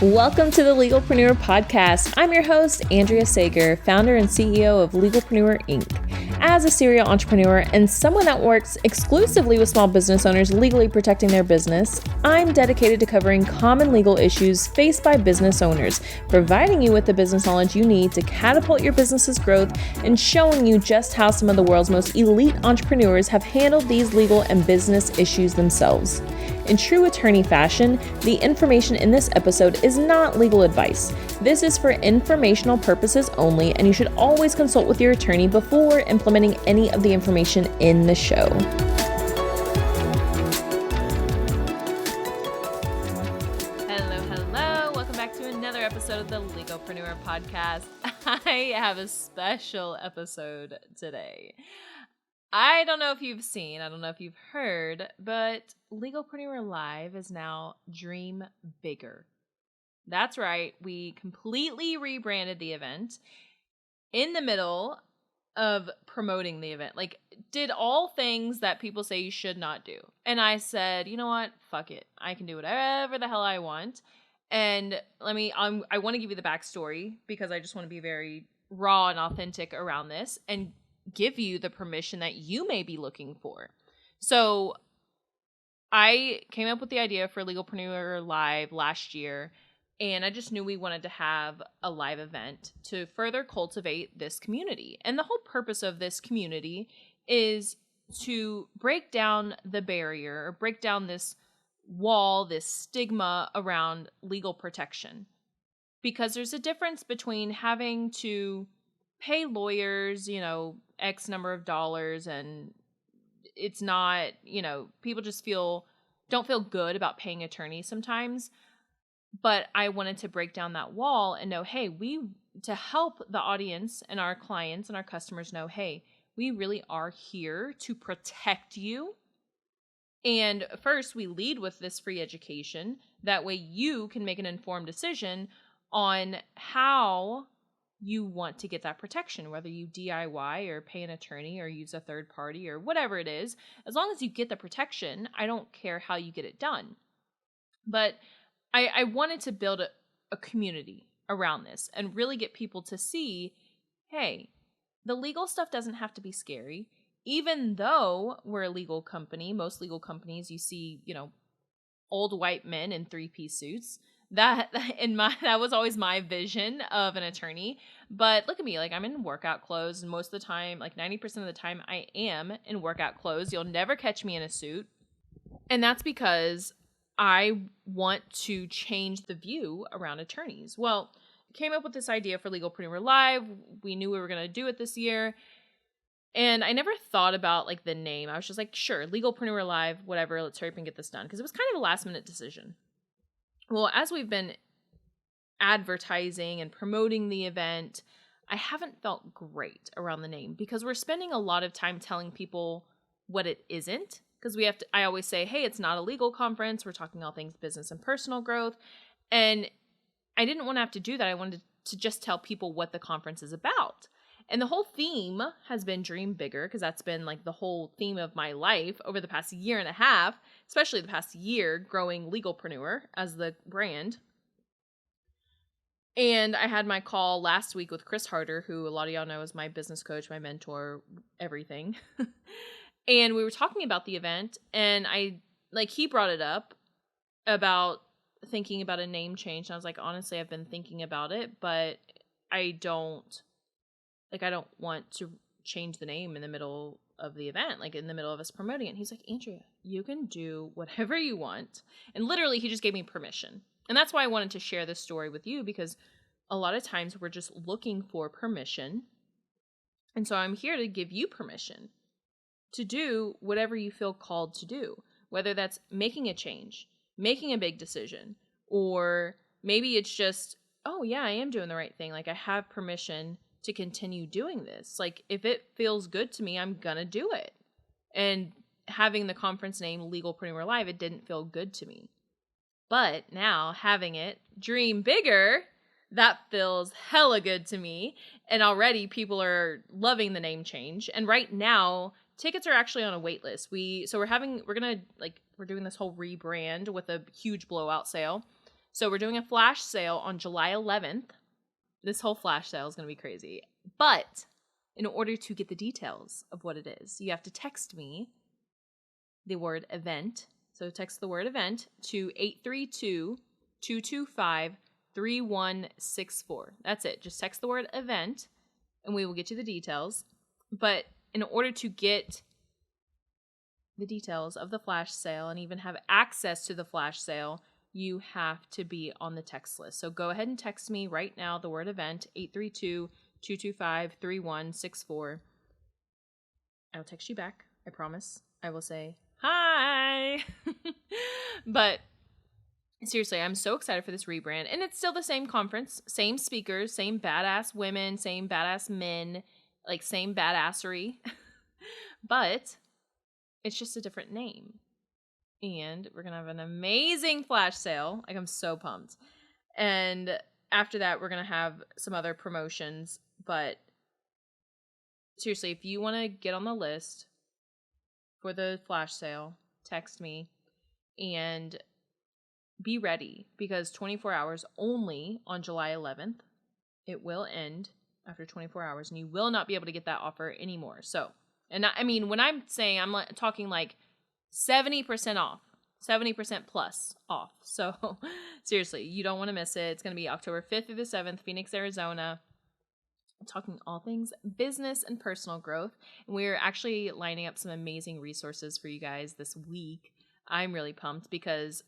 Welcome to the Legalpreneur Podcast. I'm your host, Andrea Sager, founder and CEO of Legalpreneur Inc. As a serial entrepreneur and someone that works exclusively with small business owners legally protecting their business, I'm dedicated to covering common legal issues faced by business owners, providing you with the business knowledge you need to catapult your business's growth and showing you just how some of the world's most elite entrepreneurs have handled these legal and business issues themselves. In true attorney fashion, the information in this episode is not legal advice. This is for informational purposes only, and you should always consult with your attorney before implementing any of the information in the show. Hello. Welcome back to another episode of the Legalpreneur Podcast. I have a special episode today. I don't know if you've seen, I don't know if you've heard, but Legalpreneur Live is now Dream Bigger. That's right. We completely rebranded the event in the middle of promoting the event. Like, did all things that people say you should not do. And I said, you know what? Fuck it. I can do whatever the hell I want. And I want to give you the backstory because I just want to be very raw and authentic around this and give you the permission that you may be looking for. So I came up with the idea for Legalpreneur Live last year, and I just knew we wanted to have a live event to further cultivate this community. And the whole purpose of this community is to break down the barrier or break down this wall, this stigma around legal protection. Because there's a difference between having to pay lawyers, X number of dollars, and it's not, people just don't feel good about paying attorneys sometimes. But I wanted to break down that wall and know, hey, to help the audience and our clients and our customers know, hey, we really are here to protect you. And first, we lead with this free education. That way you can make an informed decision on how you want to get that protection, whether you DIY or pay an attorney or use a third party or whatever it is. As long as you get the protection, I don't care how you get it done. But I wanted to build a community around this and really get people to see, hey, the legal stuff doesn't have to be scary. Even though we're a legal company, most legal companies you see, old white men in three-piece suits. That was always my vision of an attorney. But look at me, I'm in workout clothes, and most of the time, 90% of the time I am in workout clothes. You'll never catch me in a suit. And that's because I want to change the view around attorneys. Well, came up with this idea for Legalpreneur Live. We knew we were going to do it this year. And I never thought about the name. I was just sure, Legalpreneur Live, whatever, let's hurry up and get this done. Because it was kind of a last minute decision. Well, as we've been advertising and promoting the event, I haven't felt great around the name because we're spending a lot of time telling people what it isn't. Because I always say, hey, it's not a legal conference. We're talking all things business and personal growth. And I didn't want to have to do that. I wanted to just tell people what the conference is about. And the whole theme has been Dream Bigger, because that's been the whole theme of my life over the past year and a half, especially the past year, growing Legalpreneur as the brand. And I had my call last week with Chris Harder, who a lot of y'all know is my business coach, my mentor, everything. And we were talking about the event, and he brought it up about thinking about a name change. And I was like, honestly, I've been thinking about it, but I don't want to change the name in the middle of the event, in the middle of us promoting it. And he's like, Andrea, you can do whatever you want. And literally, he just gave me permission. And that's why I wanted to share this story with you, because a lot of times we're just looking for permission. And so I'm here to give you permission to do whatever you feel called to do, whether that's making a change, making a big decision, or maybe it's just, oh yeah, I am doing the right thing. I have permission to continue doing this. If it feels good to me, I'm gonna do it. And having the conference name Legalpreneur Live, it didn't feel good to me. But now having it Dream Bigger, that feels hella good to me. And already people are loving the name change. And right now, tickets are actually on a wait list. We're doing this whole rebrand with a huge blowout sale. So we're doing a flash sale on July 11th. This whole flash sale is going to be crazy. But in order to get the details of what it is, you have to text me the word event. So text the word event to 832-225-3164. That's it. Just text the word event and we will get you the details. But in order to get the details of the flash sale and even have access to the flash sale, you have to be on the text list. So go ahead and text me right now the word event, 832-225-3164. I'll text you back. I promise. I will say, hi. But seriously, I'm so excited for this rebrand. And it's still the same conference, same speakers, same badass women, same badass men, like same badassery. But it's just a different name. And we're going to have an amazing flash sale. Like, I'm so pumped. And after that, we're going to have some other promotions. But seriously, if you want to get on the list for the flash sale, text me and be ready, because 24 hours only on July 11th. It will end after 24 hours and you will not be able to get that offer anymore. So, and I mean, when I'm saying, I'm talking like 70% off, 70% plus off. So seriously, you don't want to miss it. It's going to be October 5th through the 7th, Phoenix, Arizona. I'm talking all things business and personal growth. And we're actually lining up some amazing resources for you guys this week. I'm really pumped because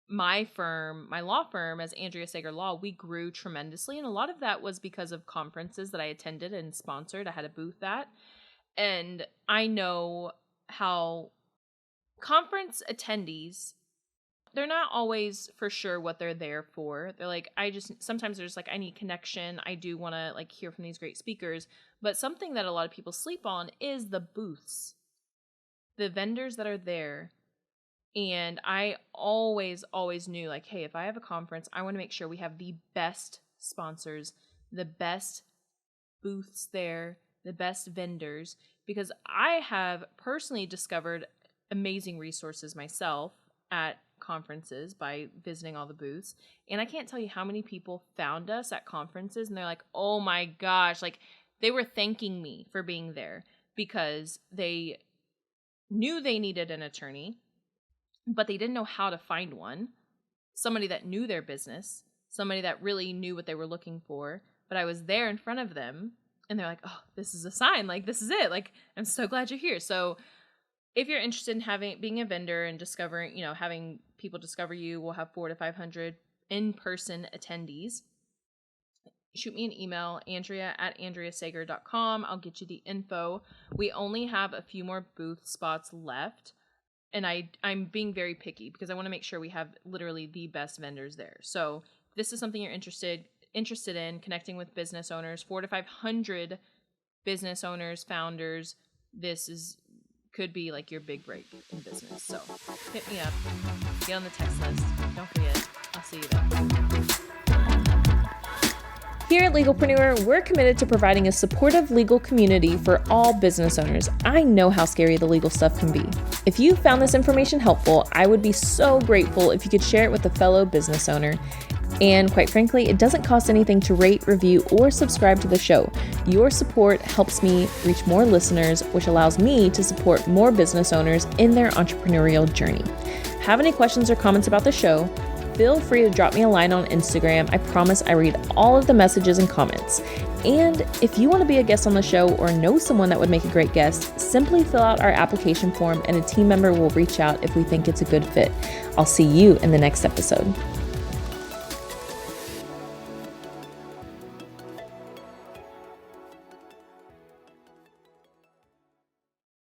my law firm, as Andrea Sager Law, we grew tremendously. And a lot of that was because of conferences that I attended and sponsored. I had a booth at. And I know how conference attendees, they're not always for sure what they're there for. They're like, sometimes there's like, I need connection. I do want to like hear from these great speakers. But something that a lot of people sleep on is the booths, the vendors that are there. And I always knew like, hey, if I have a conference, I want to make sure we have the best sponsors, the best booths there, the best vendors, because I have personally discovered amazing resources myself at conferences by visiting all the booths. And I can't tell you how many people found us at conferences and they're like, oh my gosh, like they were thanking me for being there because they knew they needed an attorney, but they didn't know how to find one. Somebody that knew their business, somebody that really knew what they were looking for. But I was there in front of them and they're like, oh, this is a sign. Like, this is it. Like, I'm so glad you're here. So if you're interested in being a vendor and discovering, having people discover you, we'll have 400 to 500 in-person attendees. Shoot me an email, andrea@andreasager.com. I'll get you the info. We only have a few more booth spots left. And I'm being very picky because I want to make sure we have literally the best vendors there. So if this is something you're interested in, connecting with business owners, 400 to 500 business owners, founders, could be like your big break in business. So hit me up, get on the text list. Don't forget, I'll see you there. Here at Legalpreneur, we're committed to providing a supportive legal community for all business owners. I know how scary the legal stuff can be. If you found this information helpful, I would be so grateful if you could share it with a fellow business owner. And quite frankly, it doesn't cost anything to rate, review, or subscribe to the show. Your support helps me reach more listeners, which allows me to support more business owners in their entrepreneurial journey. Have any questions or comments about the show? Feel free to drop me a line on Instagram. I promise I read all of the messages and comments. And if you want to be a guest on the show or know someone that would make a great guest, simply fill out our application form and a team member will reach out if we think it's a good fit. I'll see you in the next episode.